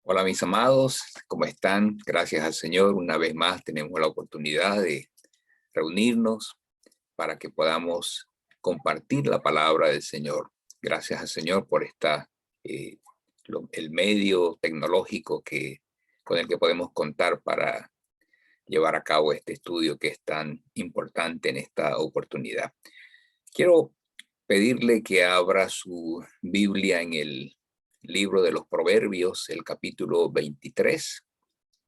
Hola mis amados, ¿cómo están? Gracias al Señor. Una vez más tenemos la oportunidad de reunirnos para que podamos compartir la palabra del Señor. Gracias al Señor por eh, el medio tecnológico con el que podemos contar para llevar a cabo este estudio que es tan importante en esta oportunidad. Quiero pedirle que abra su Biblia en el libro de los Proverbios, el capítulo 23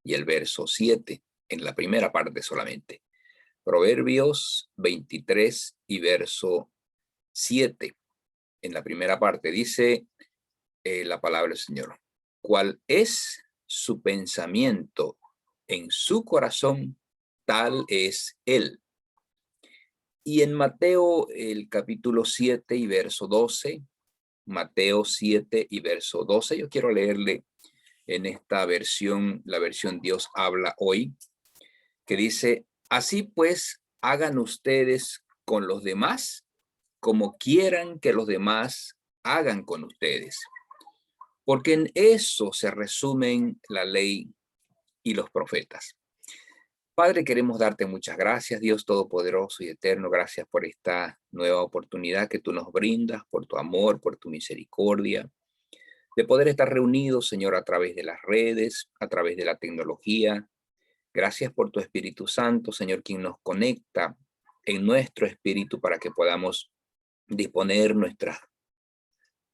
y el verso 7, en la primera parte solamente. Proverbios 23 y verso 7, en la primera parte, dice la palabra del Señor. ¿Cuál es su pensamiento en su corazón? Tal es él. Y en Mateo, el capítulo 7 y verso 12, Mateo 7 y verso 12, yo quiero leerle en esta versión, la versión Dios habla hoy, que dice: así pues, hagan ustedes con los demás como quieran que los demás hagan con ustedes, porque en eso se resumen la ley y los profetas. Padre, queremos darte muchas gracias, Dios Todopoderoso y Eterno. Gracias por esta nueva oportunidad que tú nos brindas, por tu amor, por tu misericordia, de poder estar reunidos, Señor, a través de las redes, a través de la tecnología. Gracias por tu Espíritu Santo, Señor, quien nos conecta en nuestro espíritu para que podamos disponer nuestras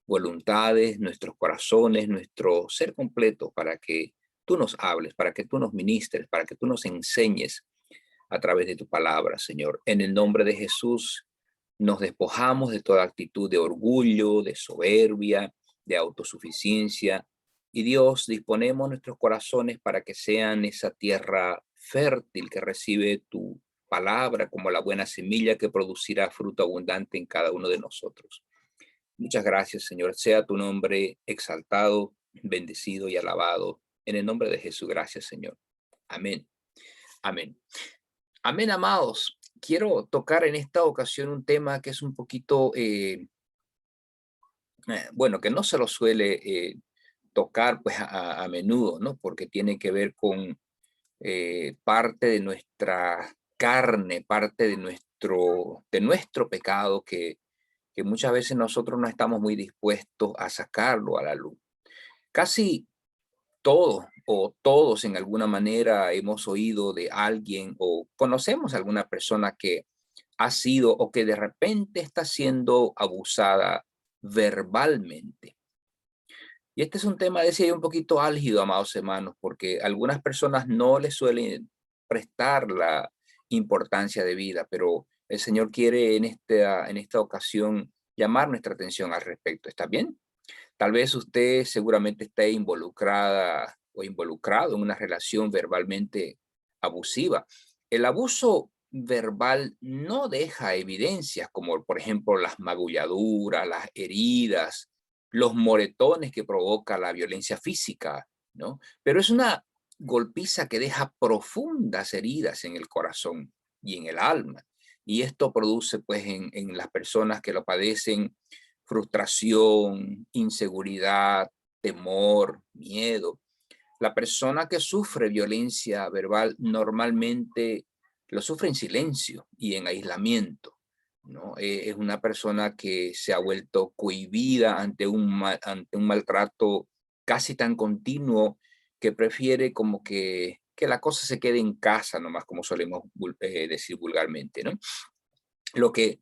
voluntades, nuestros corazones, nuestro ser completo para que tú nos hables, para que tú nos ministres, para que tú nos enseñes a través de tu palabra, Señor. En el nombre de Jesús, nos despojamos de toda actitud de orgullo, de soberbia, de autosuficiencia. Y Dios, disponemos nuestros corazones para que sean esa tierra fértil que recibe tu palabra como la buena semilla que producirá fruto abundante en cada uno de nosotros. Muchas gracias, Señor. Sea tu nombre exaltado, bendecido y alabado. En el nombre de Jesús, gracias, Señor. Amén. Amén. Amén, amados. Quiero tocar en esta ocasión un tema que es un poquito, bueno, que no se lo suele tocar pues a menudo, ¿no? Porque tiene que ver con parte de nuestra carne, parte de nuestro pecado que muchas veces nosotros no estamos muy dispuestos a sacarlo a la luz. Casi todos o todos en alguna manera hemos oído de alguien o conocemos a alguna persona que ha sido o que de repente está siendo abusada verbalmente. Y este es un tema, decía yo, un poquito álgido, amados hermanos, porque algunas personas no le suelen prestar la importancia de vida, pero el Señor quiere en esta ocasión llamar nuestra atención al respecto. ¿Está bien? Tal vez usted seguramente esté involucrada o involucrado en una relación verbalmente abusiva. El abuso verbal no deja evidencias como, por ejemplo, las magulladuras, las heridas, los moretones que provoca la violencia física, ¿no? Pero es una golpiza que deja profundas heridas en el corazón y en el alma. Y esto produce, pues, en las personas que lo padecen, frustración, inseguridad, temor, miedo. La persona que sufre violencia verbal normalmente lo sufre en silencio y en aislamiento, ¿no? Es una persona que se ha vuelto cohibida ante ante un maltrato casi tan continuo que prefiere como que la cosa se quede en casa, nomás como solemos decir vulgarmente, ¿no? Lo que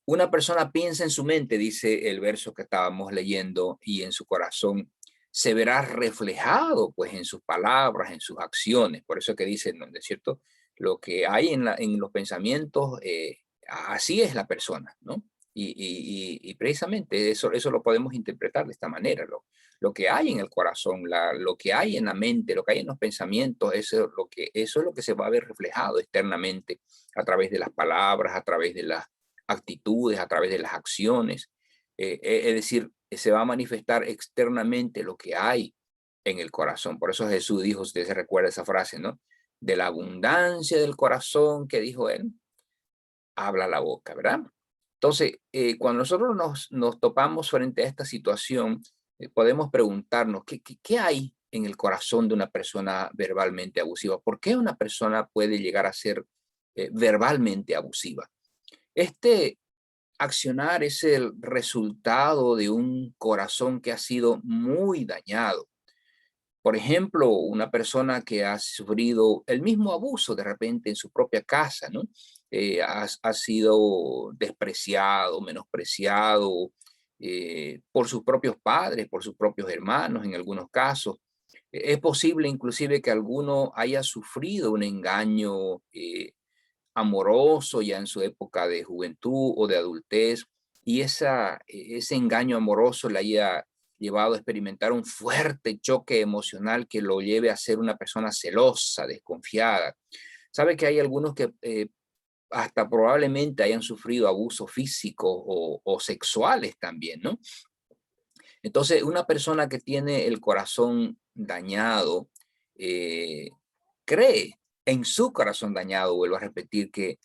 una persona piensa en su mente, dice el verso que estábamos leyendo, y en su corazón se verá reflejado pues en sus palabras, en sus acciones. Por eso que dice, ¿no es cierto? Lo que hay en los pensamientos, así es la persona, ¿no? Y precisamente eso lo podemos interpretar de esta manera. Lo que hay en el corazón, lo que hay en la mente, lo que hay en los pensamientos, eso es lo que se va a ver reflejado externamente a través de las palabras, a través de las actitudes, a través de las acciones. Es decir, se va a manifestar externamente lo que hay en el corazón. Por eso Jesús dijo, usted se recuerda esa frase, ¿no? De la abundancia del corazón que dijo él, habla la boca, ¿verdad? Entonces, cuando nosotros nos topamos frente a esta situación, podemos preguntarnos, ¿qué hay en el corazón de una persona verbalmente abusiva? ¿Por qué una persona puede llegar a ser verbalmente abusiva? Este accionar es el resultado de un corazón que ha sido muy dañado. Por ejemplo, una persona que ha sufrido el mismo abuso de repente en su propia casa, ¿no? Ha sido despreciado, menospreciado por sus propios padres, por sus propios hermanos en algunos casos. Es posible inclusive que alguno haya sufrido un engaño amoroso ya en su época de juventud o de adultez, y ese engaño amoroso le haya llevado a experimentar un fuerte choque emocional que lo lleve a ser una persona celosa, desconfiada. Sabe que hay algunos que hasta probablemente hayan sufrido abusos físicos o sexuales también, ¿no? Entonces, una persona que tiene el corazón dañado, eh, cree en su corazón dañado, vuelvo a repetir, que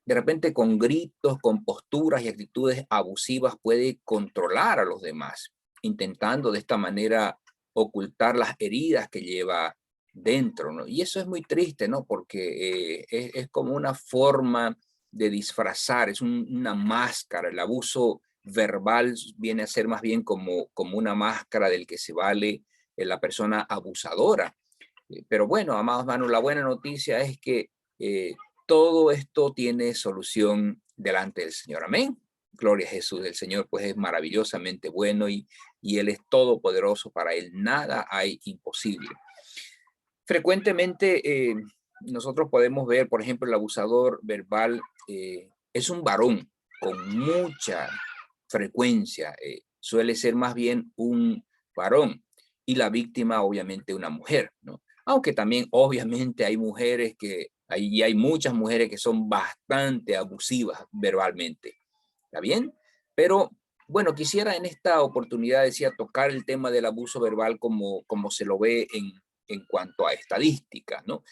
de repente con gritos, con posturas y actitudes abusivas puede controlar a los demás, intentando de esta manera ocultar las heridas que lleva dentro, ¿no? Y eso es muy triste, ¿no? Porque es como una forma de disfrazar, es una máscara. El abuso verbal viene a ser más bien como una máscara del que se vale la persona abusadora. Pero bueno, amados hermanos, la buena noticia es que eh, todo esto tiene solución delante del Señor. Amén. Gloria a Jesús. El Señor pues es maravillosamente bueno y Él es todopoderoso. Para Él nada hay imposible. Frecuentemente nosotros podemos ver, por ejemplo, el abusador verbal es un varón con mucha frecuencia. Suele ser más bien un varón y la víctima obviamente una mujer, ¿no? Aunque también obviamente hay mujeres hay muchas mujeres que son bastante abusivas verbalmente, ¿está bien? Pero bueno, quisiera en esta oportunidad, decía, tocar el tema del abuso verbal como se lo ve en cuanto a estadísticas, ¿no?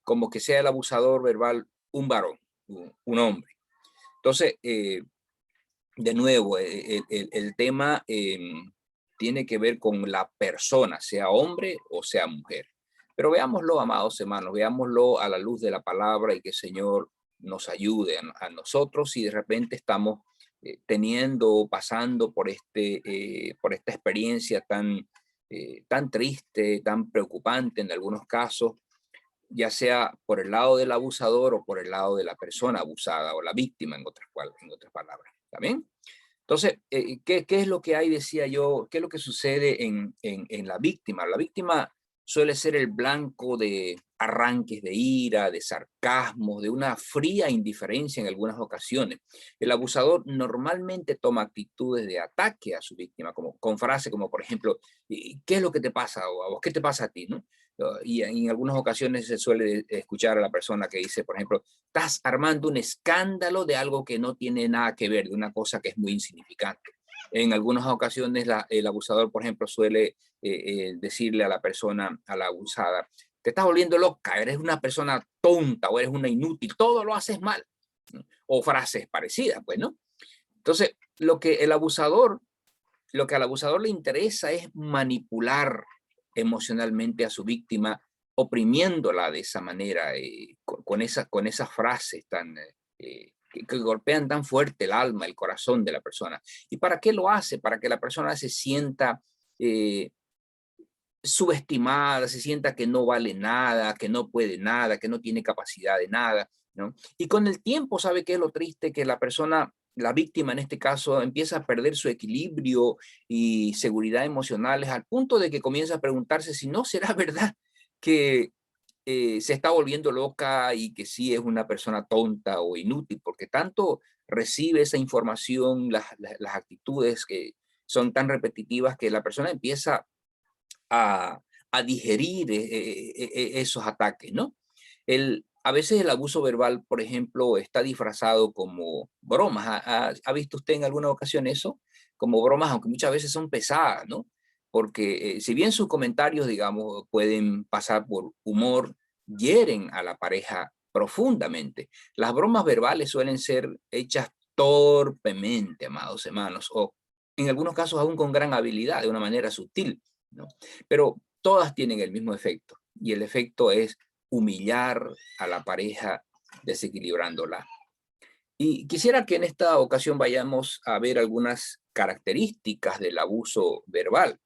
Como que sea el abusador verbal un varón, un hombre. Entonces, de nuevo, el tema tiene que ver con la persona, sea hombre o sea mujer. Pero veámoslo, amados hermanos, veámoslo a la luz de la palabra y que el Señor nos ayude a nosotros si de repente estamos teniendo, pasando por esta experiencia tan triste, tan preocupante en algunos casos, ya sea por el lado del abusador o por el lado de la persona abusada o la víctima, en otras palabras. ¿Está bien? Entonces, ¿qué es lo que hay, decía yo, qué es lo que sucede en la víctima? La víctima suele ser el blanco de arranques de ira, de sarcasmo, de una fría indiferencia en algunas ocasiones. El abusador normalmente toma actitudes de ataque a su víctima, como, con frases como, por ejemplo, ¿qué es lo que te pasa? O a vos, ¿qué te pasa a ti? ¿No? Y en algunas ocasiones se suele escuchar a la persona que dice, por ejemplo, estás armando un escándalo de algo que no tiene nada que ver, de una cosa que es muy insignificante. En algunas ocasiones el abusador, por ejemplo, suele decirle a la persona, a la abusada, te estás volviendo loca, eres una persona tonta o eres una inútil, todo lo haces mal. ¿No? O frases parecidas, pues, ¿no? Entonces, lo que al abusador le interesa es manipular emocionalmente a su víctima, oprimiéndola de esa manera, con esas frases que golpean tan fuerte el alma, el corazón de la persona. ¿Y para qué lo hace? Para que la persona se sienta subestimada, se sienta que no vale nada, que no puede nada, que no tiene capacidad de nada, ¿no? Y con el tiempo, ¿sabe qué es lo triste? Que la persona, la víctima en este caso, empieza a perder su equilibrio y seguridad emocionales al punto de que comienza a preguntarse si no será verdad que se está volviendo loca y que sí es una persona tonta o inútil, porque tanto recibe esa información, las actitudes que son tan repetitivas que la persona empieza a, a digerir esos ataques, ¿no? A veces el abuso verbal, por ejemplo, está disfrazado como bromas. ¿Ha visto usted en alguna ocasión eso? Como bromas, aunque muchas veces son pesadas, ¿no? Porque si bien sus comentarios, digamos, pueden pasar por humor, hieren a la pareja profundamente. Las bromas verbales suelen ser hechas torpemente, amados hermanos, o en algunos casos aún con gran habilidad, de una manera sutil, ¿no? Pero todas tienen el mismo efecto, y el efecto es humillar a la pareja, desequilibrándola. Y quisiera que en esta ocasión vayamos a ver algunas características del abuso verbal.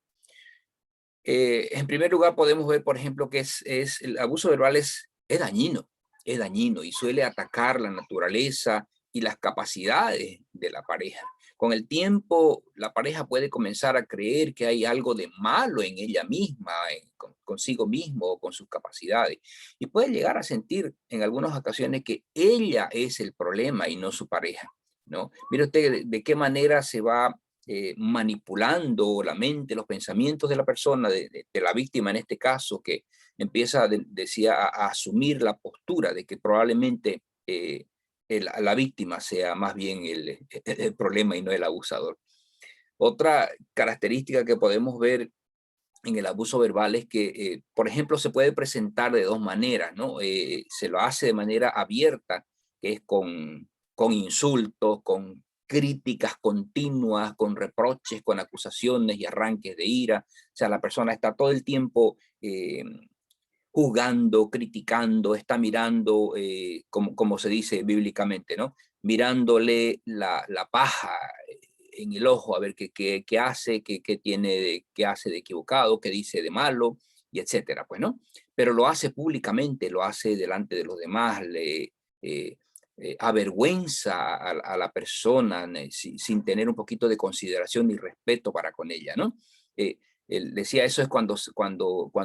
En primer lugar, podemos ver, por ejemplo, que el abuso verbal es dañino y suele atacar la naturaleza y las capacidades de la pareja. Con el tiempo, la pareja puede comenzar a creer que hay algo de malo en ella misma, consigo mismo o con sus capacidades. Y puede llegar a sentir en algunas ocasiones que ella es el problema y no su pareja, ¿no? Mire usted de qué manera se va manipulando la mente, los pensamientos de la persona, de la víctima en este caso, que empieza, decía, a asumir la postura de que probablemente la víctima sea más bien el problema y no el abusador. Otra característica que podemos ver en el abuso verbal es que, por ejemplo, se puede presentar de dos maneras, ¿no? Se lo hace de manera abierta, que es con insultos, con críticas continuas, con reproches, con acusaciones y arranques de ira. O sea, la persona está todo el tiempo juzgando, criticando, está mirando, como se dice bíblicamente, ¿no? Mirándole la paja en el ojo a ver qué hace, qué tiene, qué hace de equivocado, qué dice de malo, y etcétera, pues, ¿no? Pero lo hace públicamente, lo hace delante de los demás, eh, avergüenza a la persona sin tener un poquito de consideración y respeto para con ella, ¿no? Él decía, eso es cuando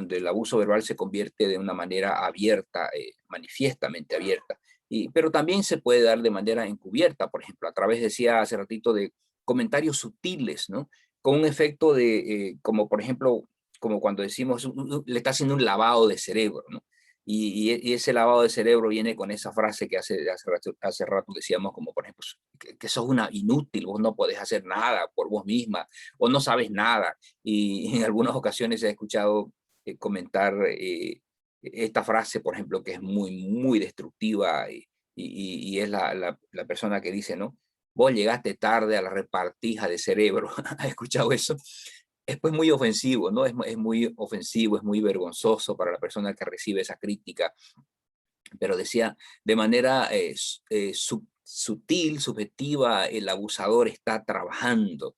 el abuso verbal se convierte de una manera abierta, manifiestamente abierta. Pero también se puede dar de manera encubierta, por ejemplo, a través, decía hace ratito, de comentarios sutiles, ¿no? Con un efecto como por ejemplo, como cuando decimos, le está haciendo un lavado de cerebro, ¿no? Y ese lavado de cerebro viene con esa frase que hace rato decíamos, como por ejemplo, que sos una inútil, vos no podés hacer nada por vos misma, o no sabes nada. Y en algunas ocasiones he escuchado comentar esta frase, por ejemplo, que es muy destructiva, y es la persona que dice, ¿no? Vos llegaste tarde a la repartija de cerebro. ¿Has escuchado eso? Es pues muy ofensivo, ¿no? Es muy ofensivo, es muy vergonzoso para la persona que recibe esa crítica, pero decía, de manera sutil, subjetiva, el abusador está trabajando,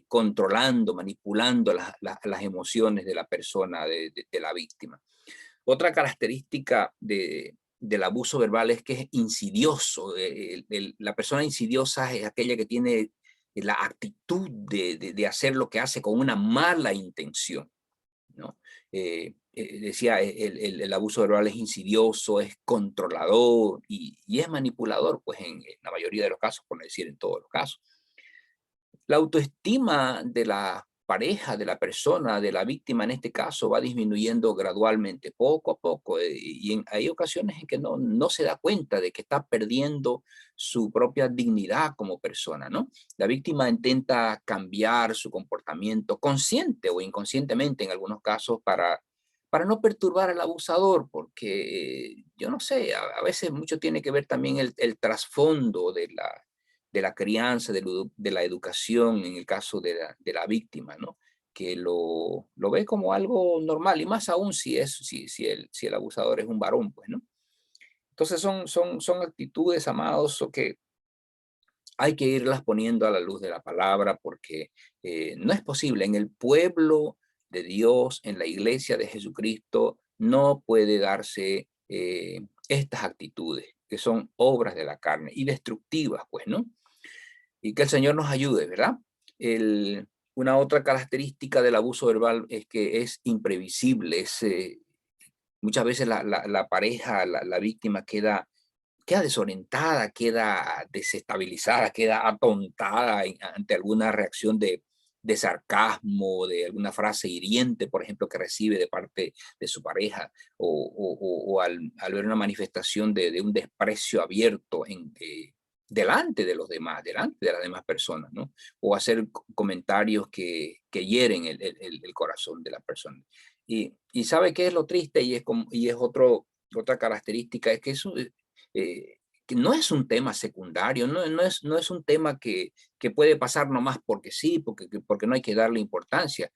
controlando, manipulando las emociones de la persona, de la víctima. Otra característica del abuso verbal es que es insidioso. La persona insidiosa es aquella que tiene la actitud de hacer lo que hace con una mala intención, ¿no? Decía, el abuso verbal es insidioso, es controlador y es manipulador, pues en la mayoría de los casos, por no decir en todos los casos. La autoestima de la pareja, de la persona, de la víctima en este caso, va disminuyendo gradualmente, poco a poco, hay ocasiones en que no se da cuenta de que está perdiendo su propia dignidad como persona, ¿no? La víctima intenta cambiar su comportamiento consciente o inconscientemente en algunos casos para no perturbar al abusador, porque yo no sé, a veces mucho tiene que ver también el trasfondo de la crianza, de la educación, en el caso de la víctima, ¿no? Que lo ve como algo normal, y más aún si el abusador es un varón, pues, ¿no? Entonces son actitudes, amados, o que hay que irlas poniendo a la luz de la palabra, porque no es posible. En el pueblo de Dios, en la iglesia de Jesucristo, no puede darse estas actitudes, que son obras de la carne y destructivas, pues, ¿no? Y que el Señor nos ayude, ¿verdad? Una otra característica del abuso verbal es que es imprevisible. Muchas veces la pareja, la víctima queda desorientada, queda desestabilizada, queda atontada ante alguna reacción de sarcasmo, de alguna frase hiriente, por ejemplo, que recibe de parte de su pareja, o al ver una manifestación de un desprecio abierto delante de los demás, delante de las demás personas, ¿no? O hacer comentarios que hieren el corazón de la persona. Y sabe qué es lo triste, y es otra característica, es que eso que no es un tema secundario, no es un tema que puede pasar nomás porque sí, porque no hay que darle importancia.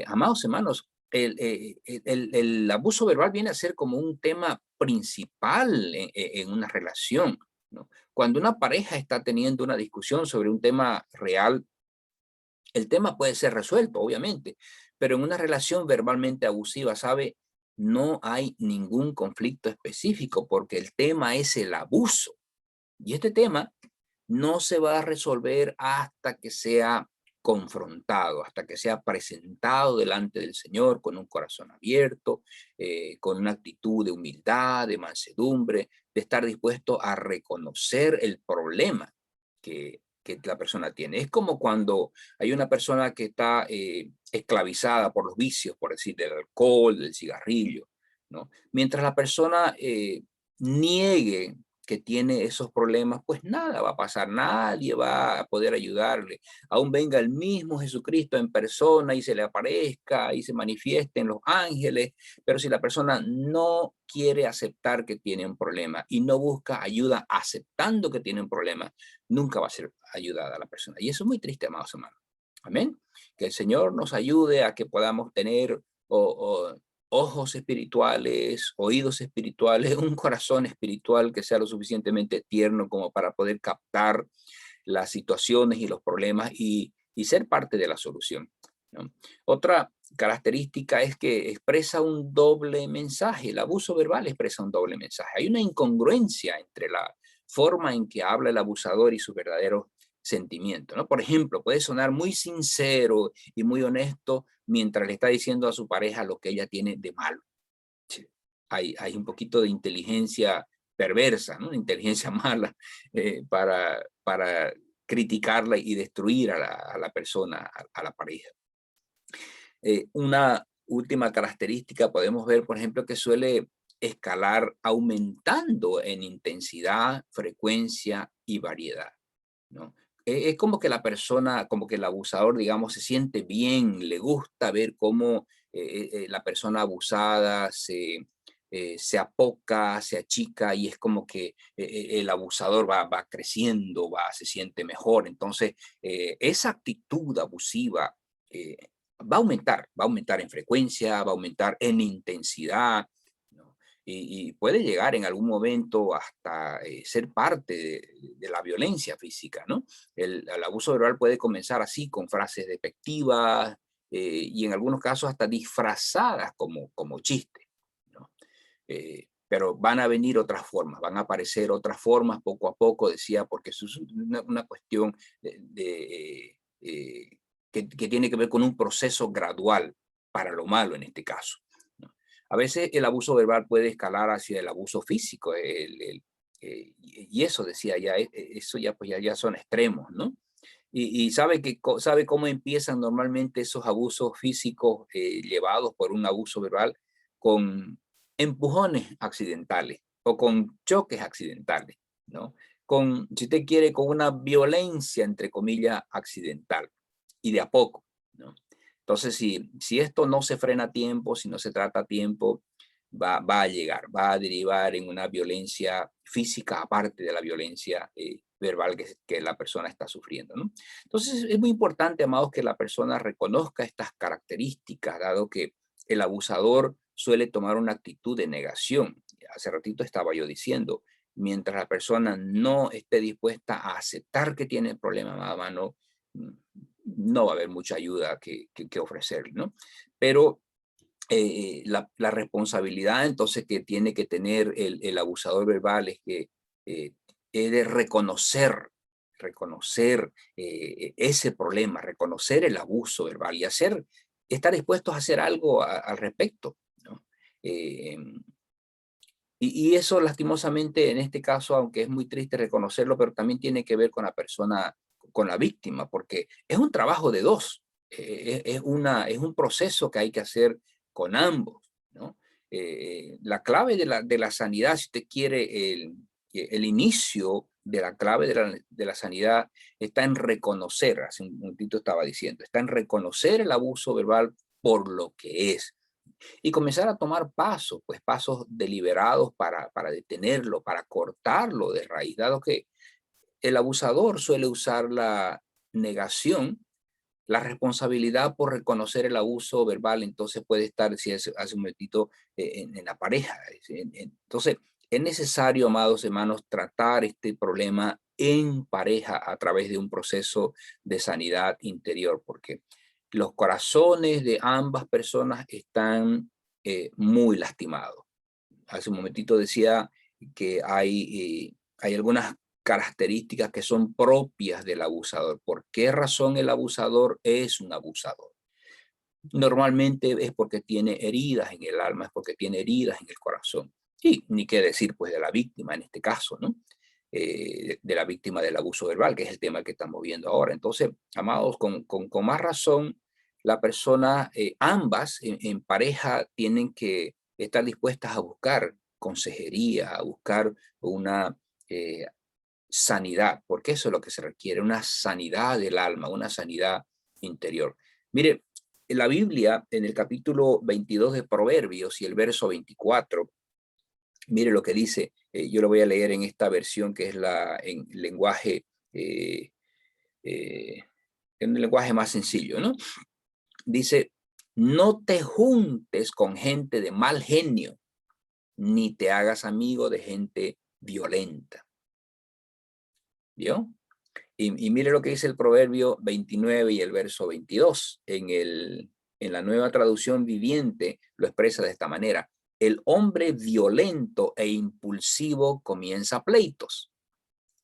Amados hermanos, el abuso verbal viene a ser como un tema principal en una relación, ¿no? Cuando una pareja está teniendo una discusión sobre un tema real, el tema puede ser resuelto, obviamente, pero en una relación verbalmente abusiva, ¿sabe? No hay ningún conflicto específico porque el tema es el abuso. Y este tema no se va a resolver hasta que sea confrontado, hasta que sea presentado delante del Señor con un corazón abierto, con una actitud de humildad, de mansedumbre, de estar dispuesto a reconocer el problema que la persona tiene. Es como cuando hay una persona que está esclavizada por los vicios, por decir, del alcohol, del cigarrillo, ¿no? Mientras la persona niegue que tiene esos problemas, pues nada va a pasar, nadie va a poder ayudarle. Aún venga el mismo Jesucristo en persona y se le aparezca y se manifieste en los ángeles, pero si la persona no quiere aceptar que tiene un problema y no busca ayuda aceptando que tiene un problema, nunca va a ser ayudada la persona. Y eso es muy triste, amados hermanos. Amén. Que el Señor nos ayude a que podamos tener ojos espirituales, oídos espirituales, un corazón espiritual que sea lo suficientemente tierno como para poder captar las situaciones y los problemas y ser parte de la solución, ¿no? Otra característica es que expresa un doble mensaje. El abuso verbal expresa un doble mensaje. Hay una incongruencia entre la forma en que habla el abusador y sus verdaderos sentimientos, ¿no? Por ejemplo, puede sonar muy sincero y muy honesto mientras le está diciendo a su pareja lo que ella tiene de malo. Sí. Hay un poquito de inteligencia perversa, ¿no? Inteligencia mala para criticarla y destruir a la persona, a la pareja. Una última característica podemos ver, por ejemplo, que suele escalar aumentando en intensidad, frecuencia y variedad, ¿no? Es como que la persona, como que el abusador, digamos, se siente bien, le gusta ver cómo la persona abusada se apoca, se achica y es como que el abusador va creciendo, se siente mejor. Entonces, esa actitud abusiva eh, va a aumentar en frecuencia, va a aumentar en intensidad, ¿no? Y puede llegar en algún momento hasta ser parte de la violencia física, ¿no? El abuso verbal puede comenzar así, con frases despectivas y en algunos casos hasta disfrazadas como chistes, ¿no? Pero van a venir otras formas, van a aparecer otras formas poco a poco, decía, porque eso es una cuestión que tiene que ver con un proceso gradual para lo malo en este caso, ¿no? A veces el abuso verbal puede escalar hacia el abuso físico, y eso decía ya, eso ya, pues ya son extremos, ¿no? Y sabe cómo empiezan normalmente esos abusos físicos llevados por un abuso verbal con empujones accidentales o con choques accidentales, ¿no? Si usted quiere, con una violencia, entre comillas, accidental y de a poco, ¿no? Entonces, si esto no se frena a tiempo, si no se trata a tiempo, va a llegar, va a derivar en una violencia física aparte de la violencia verbal que la persona está sufriendo, ¿no? Entonces, es muy importante, amados, que la persona reconozca estas características, dado que el abusador suele tomar una actitud de negación. Hace ratito estaba yo diciendo, mientras la persona no esté dispuesta a aceptar que tiene el problema, amada mano, no va a haber mucha ayuda que ofrecerle, ¿no? Pero la responsabilidad entonces que tiene que tener el abusador verbal es que es de reconocer ese problema, reconocer el abuso verbal y estar dispuestos a hacer algo al respecto, ¿no? Eh, y eso lastimosamente en este caso, aunque es muy triste reconocerlo, pero también tiene que ver con la persona, con la víctima, porque es un trabajo de dos, es un proceso que hay que hacer con ambos, ¿no? La clave de la sanidad, si usted quiere, el inicio de la clave de la sanidad está en reconocer, hace un momentito estaba diciendo, está en reconocer el abuso verbal por lo que es y comenzar a tomar pasos, pues pasos deliberados para detenerlo, para cortarlo de raíz, dado que el abusador suele usar la negación la responsabilidad por reconocer el abuso verbal entonces puede estar, si hace un momentito, en la pareja. Entonces, es necesario, amados hermanos, tratar este problema en pareja a través de un proceso de sanidad interior, porque los corazones de ambas personas están muy lastimados. Hace un momentito decía que hay algunas características que son propias del abusador. ¿Por qué razón el abusador es un abusador? Normalmente es porque tiene heridas en el alma, es porque tiene heridas en el corazón. Y ni qué decir pues de la víctima en este caso, ¿no? De la víctima del abuso verbal, que es el tema que estamos viendo ahora. Entonces, amados, con más razón, la persona, ambas en pareja tienen que estar dispuestas a buscar consejería, a buscar una eh, sanidad, porque eso es lo que se requiere, una sanidad del alma, una sanidad interior. Mire, en la Biblia, en el capítulo 22 de Proverbios y el verso 24, mire lo que dice, yo lo voy a leer en esta versión que es en lenguaje, eh, eh, en un lenguaje más sencillo, ¿no? Dice, no te juntes con gente de mal genio, ni te hagas amigo de gente violenta. ¿Vio? Y mire lo que dice el Proverbio 29 y el verso 22. En la nueva traducción viviente lo expresa de esta manera. El hombre violento e impulsivo comienza pleitos.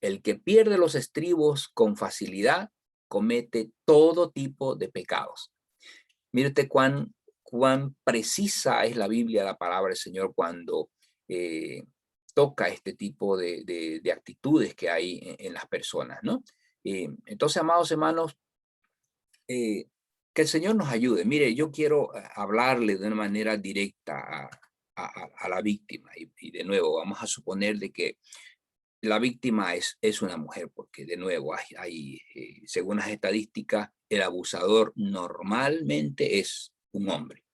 El que pierde los estribos con facilidad comete todo tipo de pecados. Mire usted cuán precisa es la Biblia, la palabra del Señor, cuando toca este tipo de actitudes que hay en las personas, ¿no? Entonces, amados hermanos, que el Señor nos ayude. Mire, yo quiero hablarle de una manera directa a la víctima. Y de nuevo, vamos a suponer de que la víctima es una mujer, porque de nuevo, según las estadísticas, el abusador normalmente es un hombre.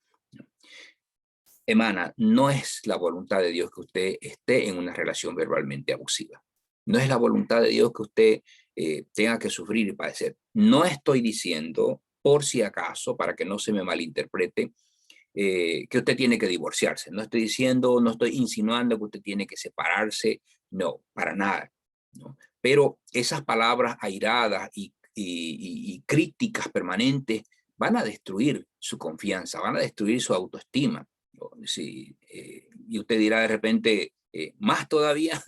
Hermana, no es la voluntad de Dios que usted esté en una relación verbalmente abusiva. No es la voluntad de Dios que usted tenga que sufrir y padecer. No estoy diciendo, por si acaso, para que no se me malinterprete, que usted tiene que divorciarse. No estoy diciendo, no estoy insinuando que usted tiene que separarse. No, para nada. ¿No? Pero esas palabras airadas y críticas permanentes van a destruir su confianza, van a destruir su autoestima. Sí, y usted dirá de repente, más todavía.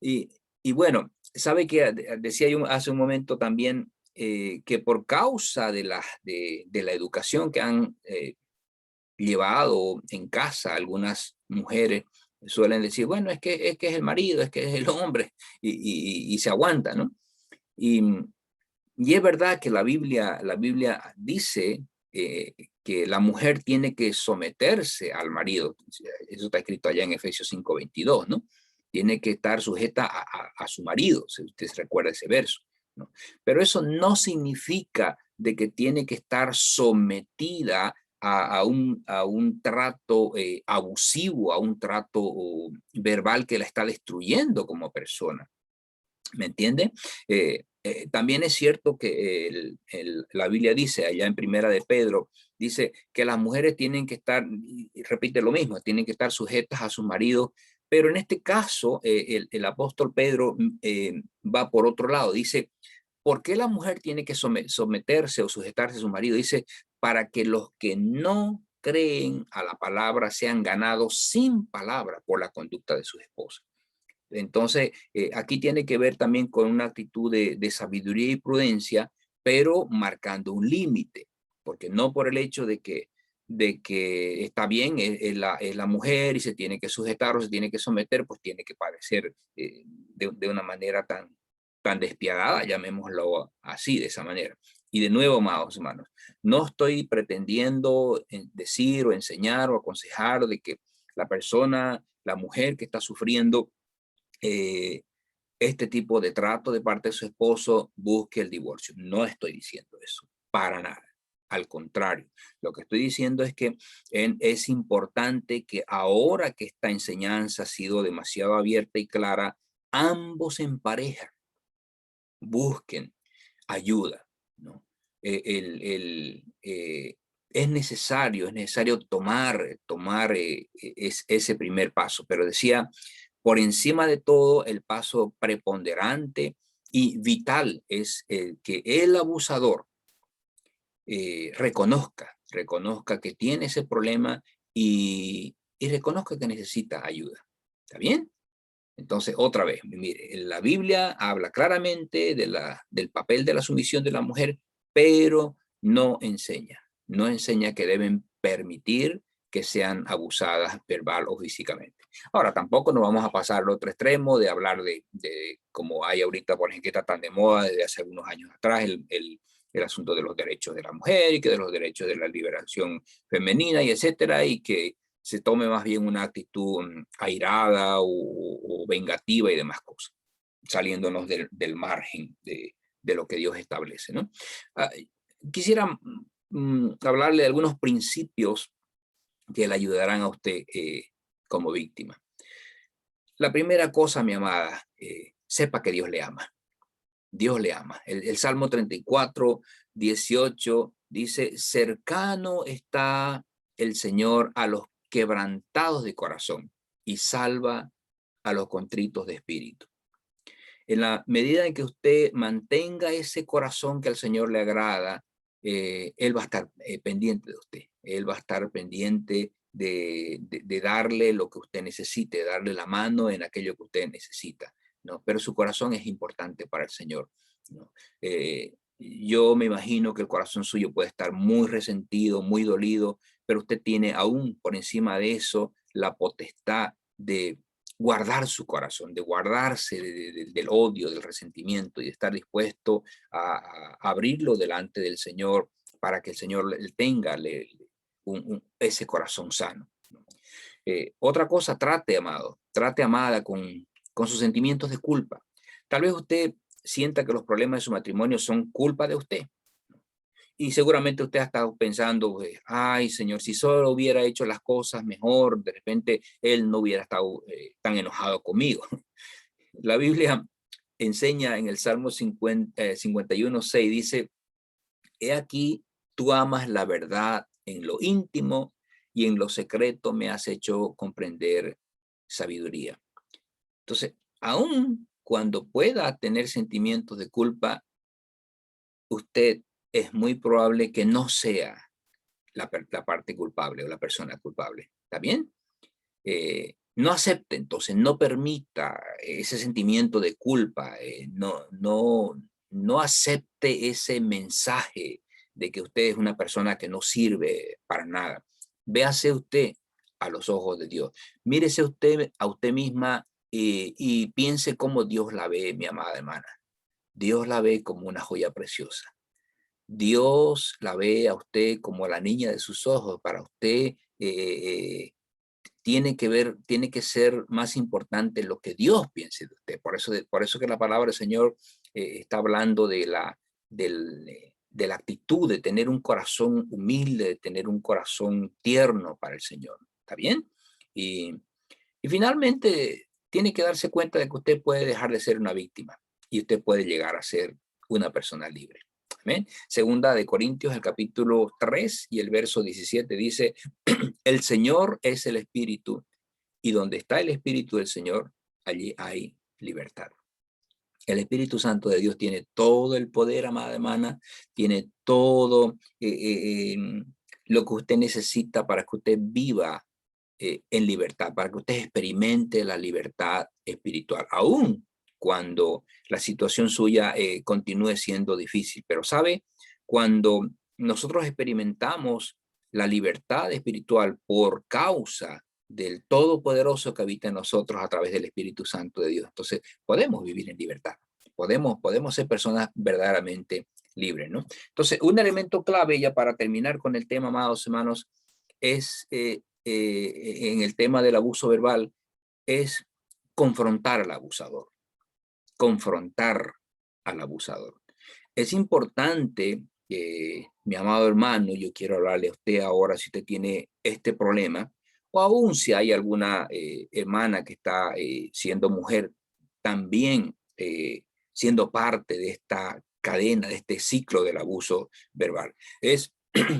y, y bueno, sabe que decía yo hace un momento también que por causa de la educación que han llevado en casa algunas mujeres, suelen decir, bueno, es que es el marido, es que es el hombre, y se aguanta, ¿no? Y, y es verdad que la Biblia dice que la mujer tiene que someterse al marido. Eso está escrito allá en Efesios 5:22, ¿no? Tiene que estar sujeta a su marido, si usted se recuerda ese verso, ¿no? Pero eso no significa de que tiene que estar sometida a un trato abusivo, a un trato verbal que la está destruyendo como persona. ¿Me entiende? También es cierto que la Biblia dice, allá en Primera de Pedro, dice que las mujeres tienen que estar, y repite lo mismo, tienen que estar sujetas a sus maridos, pero en este caso el apóstol Pedro va por otro lado, dice, ¿por qué la mujer tiene que someterse o sujetarse a su marido? Dice, para que los que no creen a la palabra sean ganados sin palabra por la conducta de sus esposas. Entonces, aquí tiene que ver también con una actitud de sabiduría y prudencia, pero marcando un límite, porque no por el hecho de que está bien, es la mujer y se tiene que sujetar o se tiene que someter, pues tiene que parecer de una manera tan despiadada, llamémoslo así, de esa manera. Y de nuevo, amados hermanos, no estoy pretendiendo decir o enseñar o aconsejar de que la persona, la mujer que está sufriendo este tipo de trato de parte de su esposo, busque el divorcio. No estoy diciendo eso, para nada. Al contrario, lo que estoy diciendo es que es importante que ahora que esta enseñanza ha sido demasiado abierta y clara, ambos en pareja busquen ayuda, ¿no? es necesario tomar ese primer paso. Pero decía, por encima de todo, el paso preponderante y vital es el que el abusador reconozca que tiene ese problema y reconozca que necesita ayuda. ¿Está bien? Entonces, otra vez, mire, la Biblia habla claramente del papel de la sumisión de la mujer, pero no enseña que deben permitir que sean abusadas verbal o físicamente. Ahora, tampoco nos vamos a pasar al otro extremo de hablar de como hay ahorita, por ejemplo, que está tan de moda desde hace algunos años atrás, el asunto de los derechos de la mujer y que de los derechos de la liberación femenina y etcétera, y que se tome más bien una actitud airada o vengativa y demás cosas, saliéndonos del margen de lo que Dios establece, ¿no? Quisiera hablarle de algunos principios que le ayudarán a usted como víctima. La primera cosa, mi amada, sepa que Dios le ama. Dios le ama. El Salmo 34, 18 dice, cercano está el Señor a los quebrantados de corazón y salva a los contritos de espíritu. En la medida en que usted mantenga ese corazón que al Señor le agrada, Él va a estar pendiente de usted. Él va a estar pendiente de darle lo que usted necesite, darle la mano en aquello que usted necesita, ¿no? Pero su corazón es importante para el Señor, ¿no? Yo me imagino que el corazón suyo puede estar muy resentido, muy dolido, pero usted tiene aún por encima de eso la potestad de guardar su corazón, de guardarse del odio, del resentimiento y de estar dispuesto a abrirlo delante del Señor para que el Señor tenga ese corazón sano. Otra cosa, trate, amado, trate, amada, con sus sentimientos de culpa. Tal vez usted sienta que los problemas de su matrimonio son culpa de usted. Y seguramente usted ha estado pensando, ay, Señor, si solo hubiera hecho las cosas mejor, de repente Él no hubiera estado tan enojado conmigo. La Biblia enseña en el Salmo 51:6, dice, he aquí, tú amas la verdad en lo íntimo y en lo secreto me has hecho comprender sabiduría. Entonces, aun cuando pueda tener sentimientos de culpa, usted es muy probable que no sea la parte culpable o la persona culpable. ¿Está bien? No acepte, entonces, no permita ese sentimiento de culpa, no acepte ese mensaje de que usted es una persona que no sirve para nada. Véase usted a los ojos de Dios. Mírese usted a usted misma y piense cómo Dios la ve, mi amada hermana. Dios la ve como una joya preciosa. Dios la ve a usted como la niña de sus ojos. Para usted tiene que ser más importante lo que Dios piense de usted. Por eso que la palabra del Señor está hablando de la actitud de tener un corazón humilde, de tener un corazón tierno para el Señor. ¿Está bien? Y finalmente tiene que darse cuenta de que usted puede dejar de ser una víctima y usted puede llegar a ser una persona libre. Amén. Segunda de Corintios, el capítulo 3 y el verso 17 dice, el Señor es el Espíritu y donde está el Espíritu del Señor, allí hay libertad. El Espíritu Santo de Dios tiene todo el poder, amada hermana, tiene todo lo que usted necesita para que usted viva en libertad, para que usted experimente la libertad espiritual, aún cuando la situación suya continúe siendo difícil. Pero sabe, cuando nosotros experimentamos la libertad espiritual por causa del Todopoderoso que habita en nosotros a través del Espíritu Santo de Dios, entonces podemos vivir en libertad, podemos ser personas verdaderamente libres, ¿no? Entonces, un elemento clave ya para terminar con el tema, amados hermanos, es en el tema del abuso verbal, es confrontar al abusador, confrontar al abusador. Es importante, mi amado hermano, yo quiero hablarle a usted ahora si usted tiene este problema, o aún si hay alguna hermana que está siendo mujer, también siendo parte de esta cadena, de este ciclo del abuso verbal.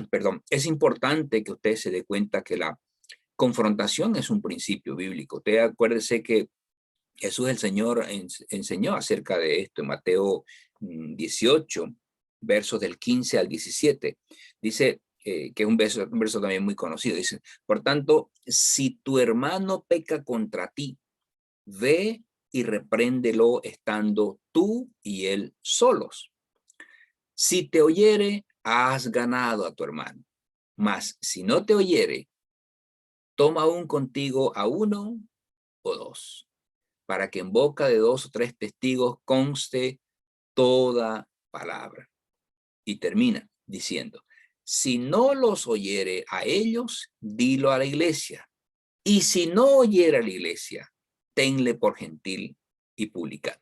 Perdón, es importante que usted se dé cuenta que la confrontación es un principio bíblico. Usted acuérdese que Jesús el Señor enseñó acerca de esto en Mateo 18, versos del 15 al 17. Dice, que es un verso también muy conocido, dice, por tanto, si tu hermano peca contra ti, ve y repréndelo estando tú y él solos. Si te oyere, has ganado a tu hermano. Mas si no te oyere, toma aún contigo a uno o dos, para que en boca de dos o tres testigos conste toda palabra. Y termina diciendo, si no los oyere a ellos, dilo a la iglesia. Y si no oyere a la iglesia, tenle por gentil y publicano.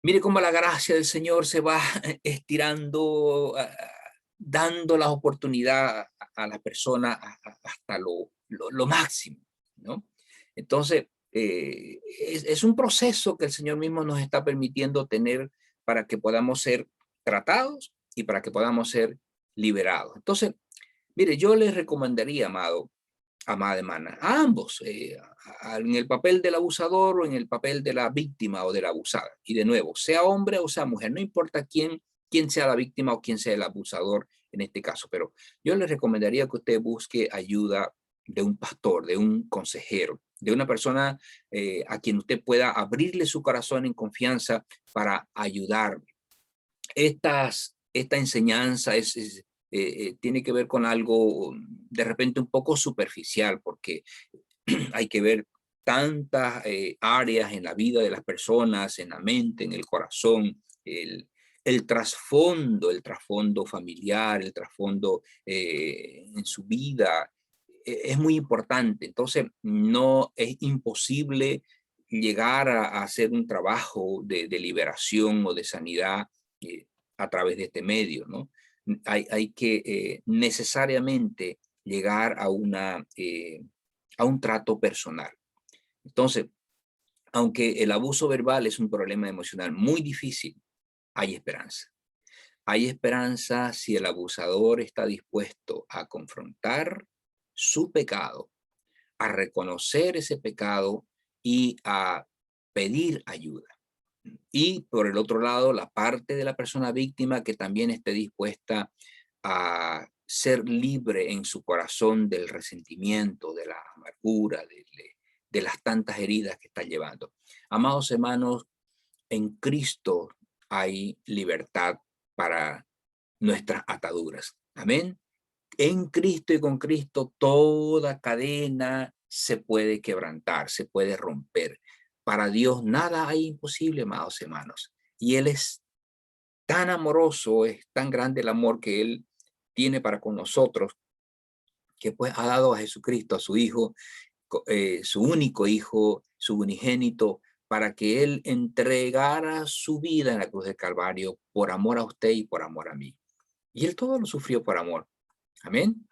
Mire cómo la gracia del Señor se va estirando, dando la oportunidad a la persona hasta lo máximo, ¿no? Entonces, es un proceso que el Señor mismo nos está permitiendo tener para que podamos ser tratados y para que podamos ser liberados. Entonces, mire, yo les recomendaría, amada hermana, a ambos, en el papel del abusador o en el papel de la víctima o de la abusada. Y de nuevo, sea hombre o sea mujer, no importa quién sea la víctima o quién sea el abusador en este caso, pero yo les recomendaría que usted busque ayuda de un pastor, de un consejero, de una persona a quien usted pueda abrirle su corazón en confianza para ayudar. Esta enseñanza tiene que ver con algo de repente un poco superficial, porque hay que ver tantas áreas en la vida de las personas, en la mente, en el corazón, el trasfondo familiar, el trasfondo en su vida, es muy importante. Entonces, no es imposible llegar a hacer un trabajo de liberación o de sanidad eh, a través de este medio, ¿no? Hay que necesariamente llegar a un trato personal. Entonces, aunque el abuso verbal es un problema emocional muy difícil, hay esperanza. Hay esperanza si el abusador está dispuesto a confrontar su pecado, a reconocer ese pecado y a pedir ayuda. Y por el otro lado, la parte de la persona víctima que también esté dispuesta a ser libre en su corazón del resentimiento, de la amargura, de las tantas heridas que está llevando. Amados hermanos, en Cristo hay libertad para nuestras ataduras. Amén. En Cristo y con Cristo toda cadena se puede quebrantar, se puede romper. Para Dios nada hay imposible, amados hermanos. Y Él es tan amoroso, es tan grande el amor que Él tiene para con nosotros, que pues ha dado a Jesucristo, a su Hijo, su único Hijo, su unigénito, para que Él entregara su vida en la cruz del Calvario por amor a usted y por amor a mí. Y Él todo lo sufrió por amor. Amén.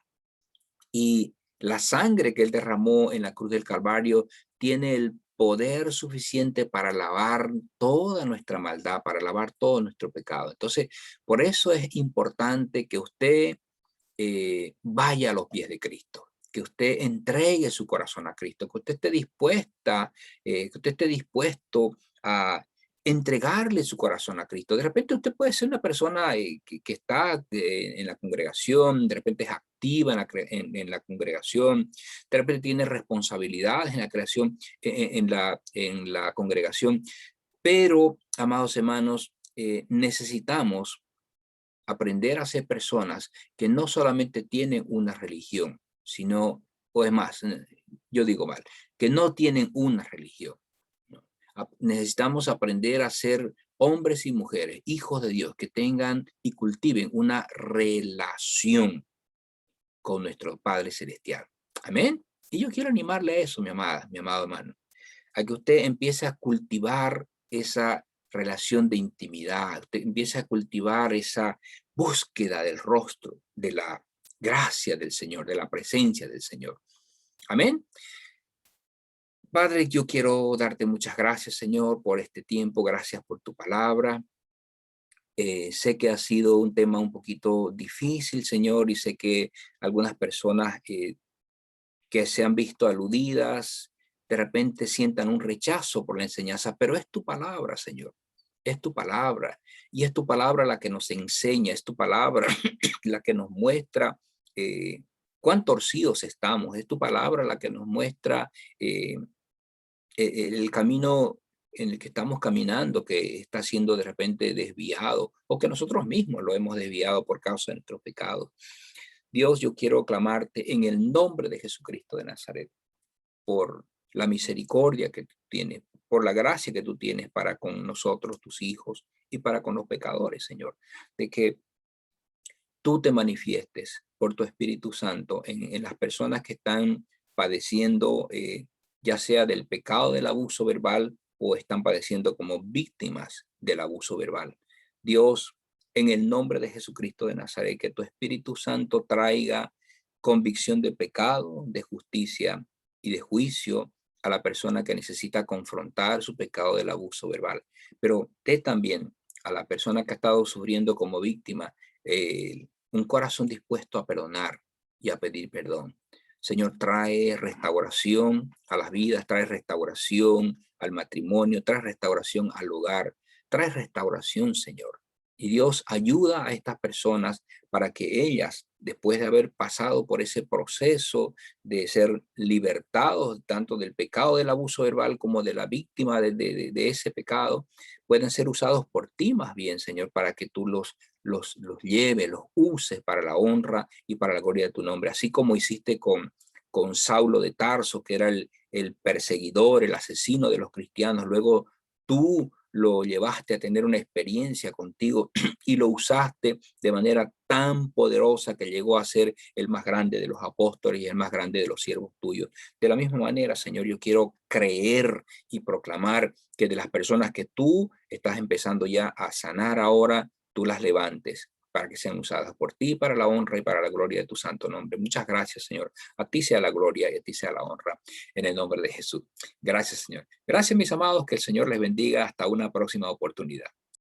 Y la sangre que Él derramó en la cruz del Calvario tiene el poder suficiente para lavar toda nuestra maldad, para lavar todo nuestro pecado. Entonces, por eso es importante que usted vaya a los pies de Cristo, que usted entregue su corazón a Cristo, que usted esté dispuesta, que usted esté dispuesto a entregarle su corazón a Cristo. De repente usted puede ser una persona que está en la congregación, de repente es activa en la congregación, de repente tiene responsabilidades en la creación, en la congregación, pero, amados hermanos, necesitamos aprender a ser personas que no solamente tienen una religión, sino, o es más, yo digo mal, que no tienen una religión. ¿No? Necesitamos aprender a ser hombres y mujeres, hijos de Dios, que tengan y cultiven una relación con nuestro Padre Celestial. Amén. Y yo quiero animarle a eso, mi amada, mi amado hermano, a que usted empiece a cultivar esa relación de intimidad, usted empiece a cultivar esa búsqueda del rostro, de la gracia del Señor, de la presencia del Señor. Amén. Padre, yo quiero darte muchas gracias, Señor, por este tiempo. Gracias por tu palabra. Sé que ha sido un tema un poquito difícil, Señor, y sé que algunas personas que se han visto aludidas, de repente sientan un rechazo por la enseñanza, pero es tu palabra, Señor. Es tu palabra. Y es tu palabra la que nos enseña, es tu palabra la que nos muestra cuán torcidos estamos. Es tu palabra la que nos muestra eh, el camino en el que estamos caminando, que está siendo de repente desviado, o que nosotros mismos lo hemos desviado por causa de nuestros pecados. Dios, yo quiero clamarte en el nombre de Jesucristo de Nazaret, por la misericordia que tú tienes, por la gracia que tú tienes para con nosotros, tus hijos, y para con los pecadores, Señor, de que tú te manifiestes por tu Espíritu Santo en las personas que están padeciendo, ya sea del pecado del abuso verbal o están padeciendo como víctimas del abuso verbal. Dios, en el nombre de Jesucristo de Nazaret, que tu Espíritu Santo traiga convicción de pecado, de justicia y de juicio a la persona que necesita confrontar su pecado del abuso verbal. Pero dé también a la persona que ha estado sufriendo como víctima un corazón dispuesto a perdonar y a pedir perdón. Señor, trae restauración a las vidas, trae restauración al matrimonio, trae restauración al hogar, trae restauración, Señor. Y Dios ayuda a estas personas para que ellas, después de haber pasado por ese proceso de ser libertados tanto del pecado del abuso verbal como de la víctima de ese pecado, pueden ser usados por ti más bien, Señor, para que tú los lleves, los uses para la honra y para la gloria de tu nombre, así como hiciste con Saulo de Tarso, que era el perseguidor, el asesino de los cristianos. Luego tú lo llevaste a tener una experiencia contigo y lo usaste de manera tan poderosa que llegó a ser el más grande de los apóstoles y el más grande de los siervos tuyos. De la misma manera, Señor, yo quiero creer y proclamar que de las personas que tú estás empezando ya a sanar ahora, tú las levantes para que sean usadas por ti, para la honra y para la gloria de tu santo nombre. Muchas gracias, Señor. A ti sea la gloria y a ti sea la honra, en el nombre de Jesús. Gracias, Señor. Gracias, mis amados. Que el Señor les bendiga. Hasta una próxima oportunidad.